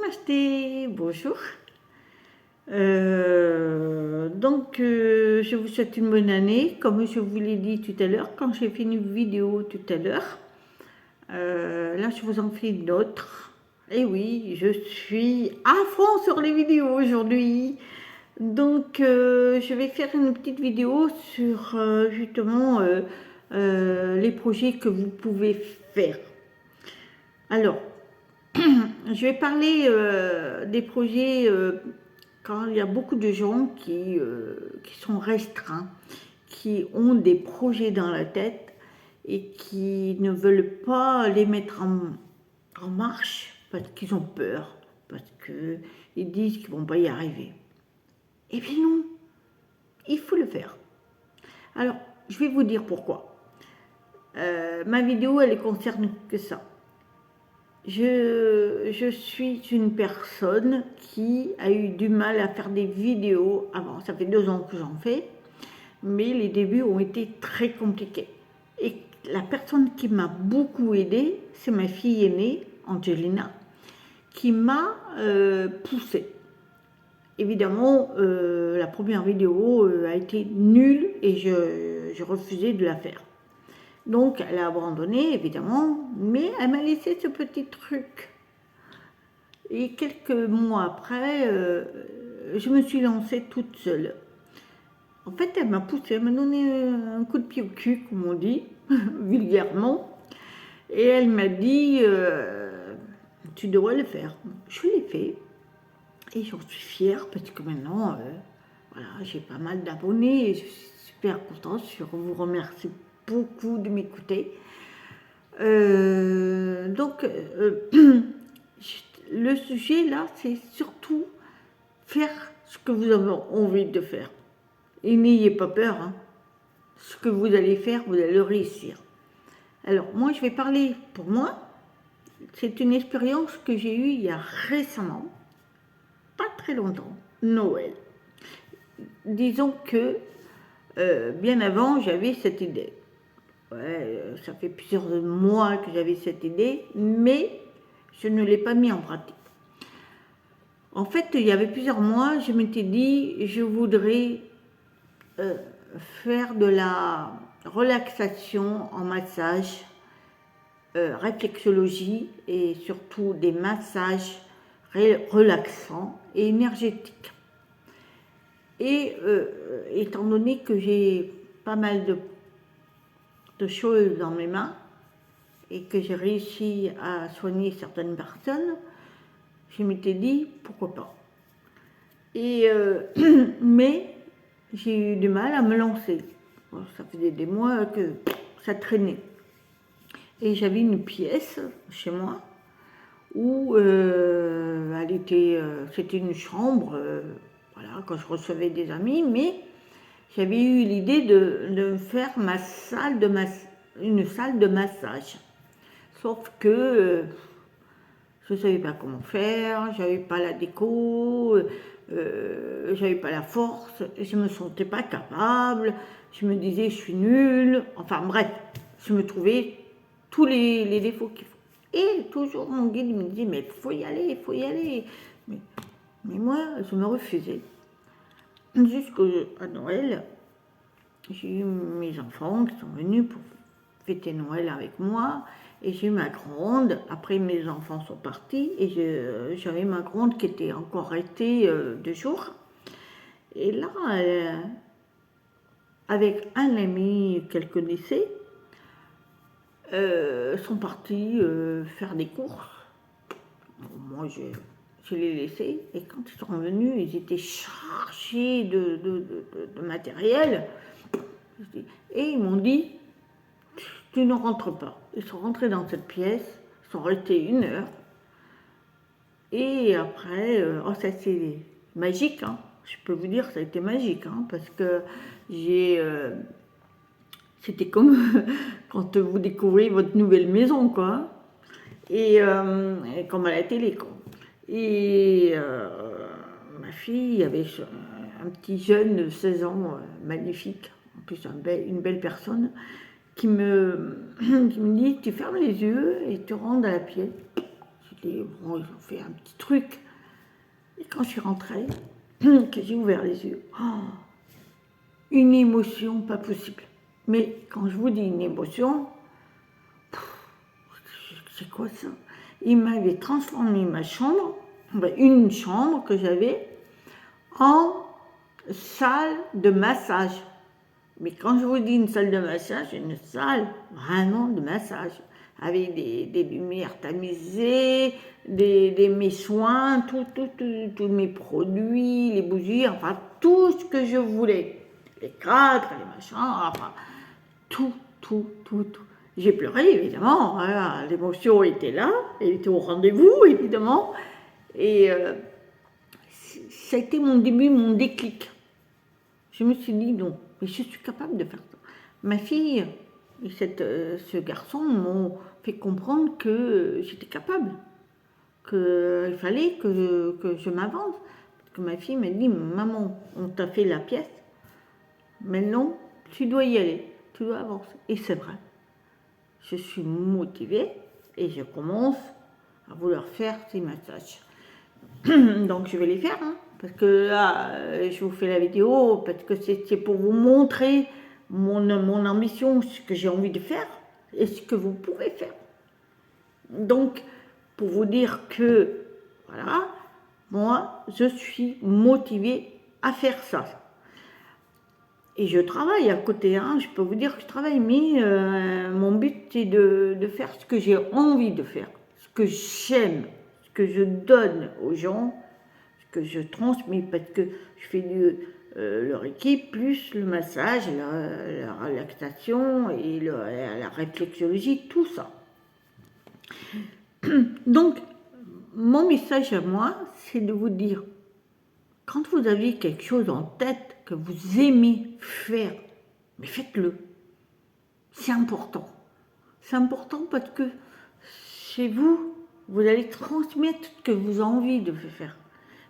Namasté, bonjour. Je vous souhaite une bonne année, comme je vous l'ai dit tout à l'heure, quand j'ai fait une vidéo tout à l'heure. Là, je vous en fais une autre. Et oui, je suis à fond sur les vidéos aujourd'hui. Je vais faire une petite vidéo sur justement les projets que vous pouvez faire. Alors, je vais parler des projets quand il y a beaucoup de gens qui sont restreints, qui ont des projets dans la tête et qui ne veulent pas les mettre en marche parce qu'ils ont peur, parce qu'ils disent qu'ils ne vont pas y arriver. Eh bien non, il faut le faire. Alors, je vais vous dire pourquoi. Ma vidéo, elle ne concerne que ça. Je suis une personne qui a eu du mal à faire des vidéos avant. Ça fait 2 ans que j'en fais, mais les débuts ont été très compliqués. Et la personne qui m'a beaucoup aidée, c'est ma fille aînée, Angelina, qui m'a poussée. Évidemment, la première vidéo a été nulle et je refusais de la faire. Donc, elle a abandonné, évidemment, mais elle m'a laissé ce petit truc. Et quelques mois après, je me suis lancée toute seule. En fait, elle m'a poussée, elle m'a donné un coup de pied au cul, comme on dit, vulgairement. Et elle m'a dit, tu devrais le faire. Je l'ai fait. Et j'en suis fière, parce que maintenant, voilà, j'ai pas mal d'abonnés et je suis super contente. Je vous remercie beaucoup de m'écouter. Le sujet là, c'est surtout faire ce que vous avez envie de faire. Et n'ayez pas peur, hein. Ce que vous allez faire, vous allez le réussir. Alors, moi, je vais parler pour moi. C'est une expérience que j'ai eue il y a récemment, pas très longtemps, Noël. Disons que bien avant, j'avais cette idée. Ouais, ça fait plusieurs mois que j'avais cette idée, mais je ne l'ai pas mis en pratique. En fait, il y avait plusieurs mois, je m'étais dit, je voudrais faire de la relaxation en massage, réflexologie et surtout des massages relaxants et énergétiques. Et étant donné que j'ai pas mal de choses dans mes mains et que j'ai réussi à soigner certaines personnes, je m'étais dit pourquoi pas. Mais j'ai eu du mal à me lancer. Bon, ça faisait des mois que ça traînait. Et j'avais une pièce chez moi où c'était une chambre, voilà, quand je recevais des amis, mais j'avais eu l'idée de faire une salle de massage. Sauf que je ne savais pas comment faire, j'avais pas la déco, j'avais pas la force, je me sentais pas capable, je me disais je suis nulle, enfin bref, je me trouvais tous les défauts qu'il faut. Et toujours mon guide me disait mais faut y aller, faut y aller. Mais moi je me refusais. Jusqu'à Noël, j'ai eu mes enfants qui sont venus pour fêter Noël avec moi. Et j'ai eu ma grande, après mes enfants sont partis, et j'avais ma grande qui était encore restée 2 jours. Et là, avec un ami qu'elle connaissait, sont partis faire des courses. Moi, je les laissés, et quand ils sont revenus, ils étaient chargés de matériel. Et ils m'ont dit, tu ne rentres pas. Ils sont rentrés dans cette pièce, ils sont restés 1 heure. Et après, ça c'est magique, hein. Je peux vous dire que ça a été magique, hein, parce que c'était comme quand vous découvrez votre nouvelle maison, quoi. Et comme à la télé, quoi. Et ma fille avait un petit jeune de 16 ans, magnifique, en plus une belle personne, qui me dit, tu fermes les yeux et tu rentres dans la pièce. Je Bon, ils ont fait un petit truc. Et quand je suis rentrée, que j'ai ouvert les yeux, une émotion pas possible. Mais quand je vous dis une émotion, c'est quoi ça? Il m'avait transformé ma chambre, une chambre que j'avais, en salle de massage. Mais quand je vous dis une salle de massage, une salle vraiment de massage, avec des lumières tamisées, mes soins, tous mes produits, les bougies, enfin tout ce que je voulais. Les cadres, les machins, enfin tout. J'ai pleuré, évidemment, voilà, l'émotion était là, elle était au rendez-vous, évidemment, et ça a été mon début, mon déclic. Je me suis dit non, mais je suis capable de faire ça. Ma fille et ce garçon m'ont fait comprendre que j'étais capable, qu'il fallait que je m'avance. Parce que ma fille m'a dit, maman, on t'a fait la pièce, maintenant tu dois y aller, tu dois avancer. Et c'est vrai, je suis motivée et je commence à vouloir faire ces massages. Donc je vais les faire, hein, parce que là, je vous fais la vidéo, parce que c'est pour vous montrer mon ambition, ce que j'ai envie de faire et ce que vous pouvez faire. Donc, pour vous dire que, voilà, moi, je suis motivée à faire ça. Et je travaille à côté, hein, je peux vous dire que je travaille, mais mon but, c'est de faire ce que j'ai envie de faire, ce que j'aime, ce que je donne aux gens, ce que je transmets, parce que je fais leur équipe, plus le massage, la relaxation et la réflexologie, tout ça. Donc, mon message à moi, c'est de vous dire, quand vous avez quelque chose en tête que vous aimez faire, mais faites-le. C'est important. C'est important parce que chez vous, vous allez transmettre ce que vous avez envie de faire.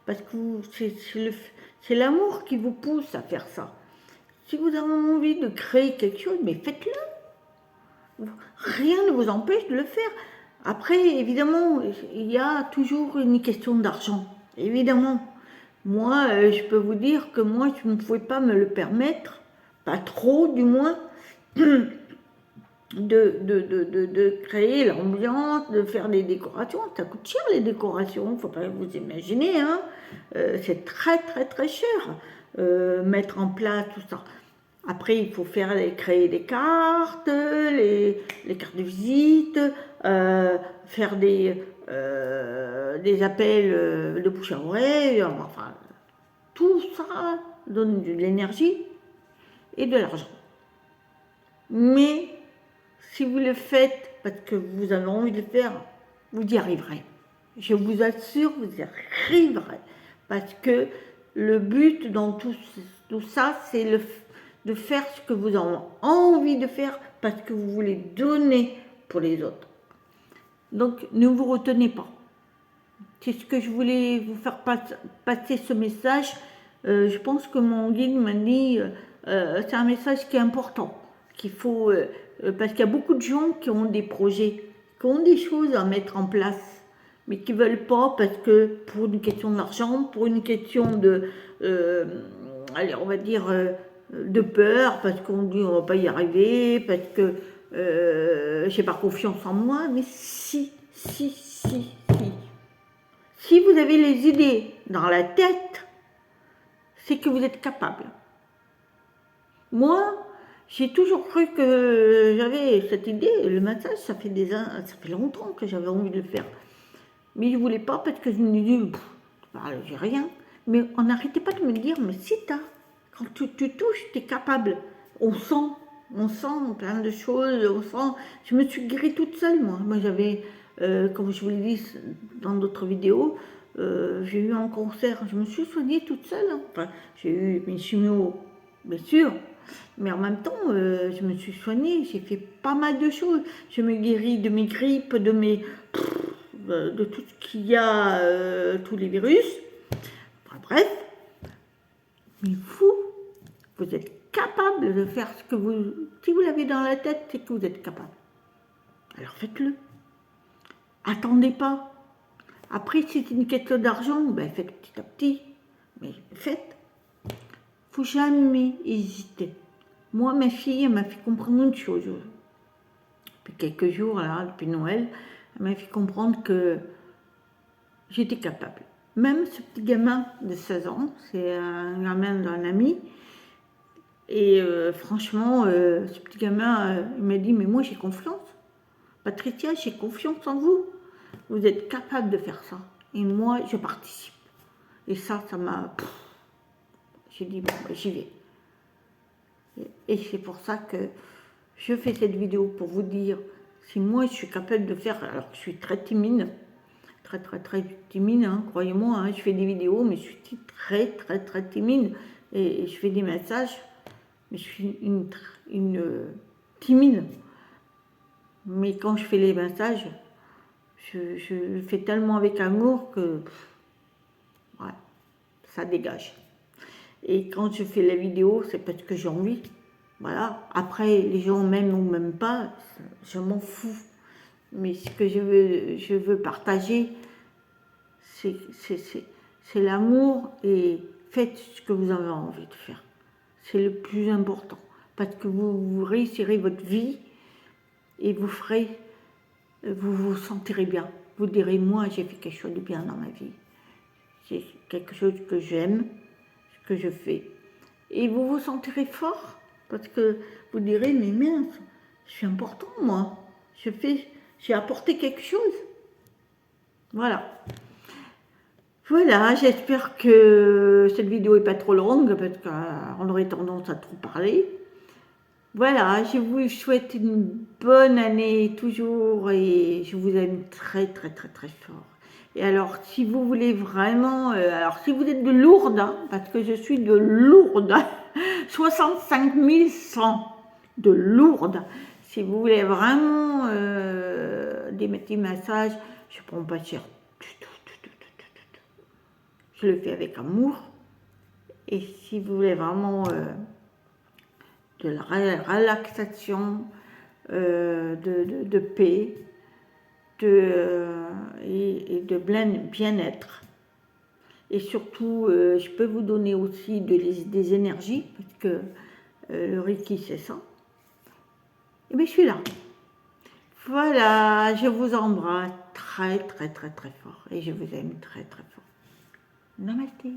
Parce que c'est l'amour qui vous pousse à faire ça. Si vous avez envie de créer quelque chose, mais faites-le. Rien ne vous empêche de le faire. Après, évidemment, il y a toujours une question d'argent. Évidemment. Moi, je peux vous dire que moi, je ne pouvais pas me le permettre, pas trop du moins, de créer l'ambiance, de faire des décorations. Ça coûte cher les décorations, il ne faut pas vous imaginer, hein. C'est très cher, mettre en place tout ça. Après, il faut créer des cartes, les cartes de visite, faire des appels de bouche à oreille, enfin, tout ça donne de l'énergie et de l'argent. Mais si vous le faites parce que vous avez envie de le faire, vous y arriverez. Je vous assure, vous y arriverez. Parce que le but dans tout ça, c'est de faire ce que vous avez envie de faire parce que vous voulez donner pour les autres. Donc, ne vous retenez pas. C'est ce que je voulais vous faire passer ce message. Je pense que mon guide m'a dit, c'est un message qui est important, qu'il faut, parce qu'il y a beaucoup de gens qui ont des projets, qui ont des choses à mettre en place, mais qui ne veulent pas parce que pour une question d'argent, pour une question allez, on va dire, de peur, parce qu'on dit on ne va pas y arriver, parce que j'ai pas confiance en moi, mais si. Si vous avez les idées dans la tête, c'est que vous êtes capable. Moi, j'ai toujours cru que j'avais cette idée, le massage, ça fait longtemps que j'avais envie de le faire. Mais je ne voulais pas parce que je me disais, j'ai rien. Mais on n'arrêtait pas de me dire, mais si quand tu touches, tu es capable. On sent plein de choses, je me suis guérie toute seule, moi. Moi, j'avais, comme je vous l'ai dit dans d'autres vidéos, j'ai eu un cancer, je me suis soignée toute seule. Hein. Enfin, j'ai eu mes chimios, bien sûr, mais en même temps, je me suis soignée, j'ai fait pas mal de choses. Je me guéris de mes grippes, de tout ce qu'il y a, tous les virus. Enfin, bref, mais vous êtes capable de faire ce que si vous l'avez dans la tête, c'est que vous êtes capable. Alors faites-le. Attendez pas. Après, si c'est une question d'argent, ben faites petit à petit. Mais faites. Faut jamais hésiter. Moi, ma fille, elle m'a fait comprendre une chose. Depuis quelques jours, là, depuis Noël, elle m'a fait comprendre que j'étais capable. Même ce petit gamin de 16 ans, c'est un gamin d'un ami. Et franchement, ce petit gamin, il m'a dit, mais moi j'ai confiance. Patricia, j'ai confiance en vous. Vous êtes capable de faire ça. Et moi, je participe. Et ça m'a... J'ai dit, bon, ben, j'y vais. Et c'est pour ça que je fais cette vidéo pour vous dire, si moi je suis capable de faire, alors que je suis très timide, très timide, hein, croyez-moi, hein, je fais des vidéos, mais je suis très timide, et je fais des messages, mais je suis une timide. Mais quand je fais les messages, je le fais tellement avec amour que ouais, ça dégage. Et quand je fais la vidéo, c'est parce que j'ai envie. Voilà. Après, les gens m'aiment ou m'aiment pas, je m'en fous. Mais ce que je veux partager, c'est l'amour, et faites ce que vous avez envie de faire. C'est le plus important. Parce que vous réussirez votre vie et vous vous sentirez bien. Vous direz, moi, j'ai fait quelque chose de bien dans ma vie. C'est quelque chose que j'aime, ce que je fais. Et vous vous sentirez fort, parce que vous direz, mais mince, je suis important, moi. J'ai apporté quelque chose. Voilà. Voilà, j'espère que cette vidéo n'est pas trop longue, parce qu'on aurait tendance à trop parler. Voilà, je vous souhaite une bonne année toujours, et je vous aime très fort. Et alors, si vous voulez vraiment, alors si vous êtes de Lourdes, hein, parce que je suis de Lourdes, 65 100 de Lourdes, si vous voulez vraiment des petits massages, je ne prends pas cher du tout. Je le fais avec amour. Et si vous voulez vraiment de la relaxation, de paix, et de bien-être. Et surtout, je peux vous donner aussi des énergies, parce que le Reiki, c'est ça. Et bien, je suis là. Voilà, je vous embrasse très fort. Et je vous aime très fort. Namasté.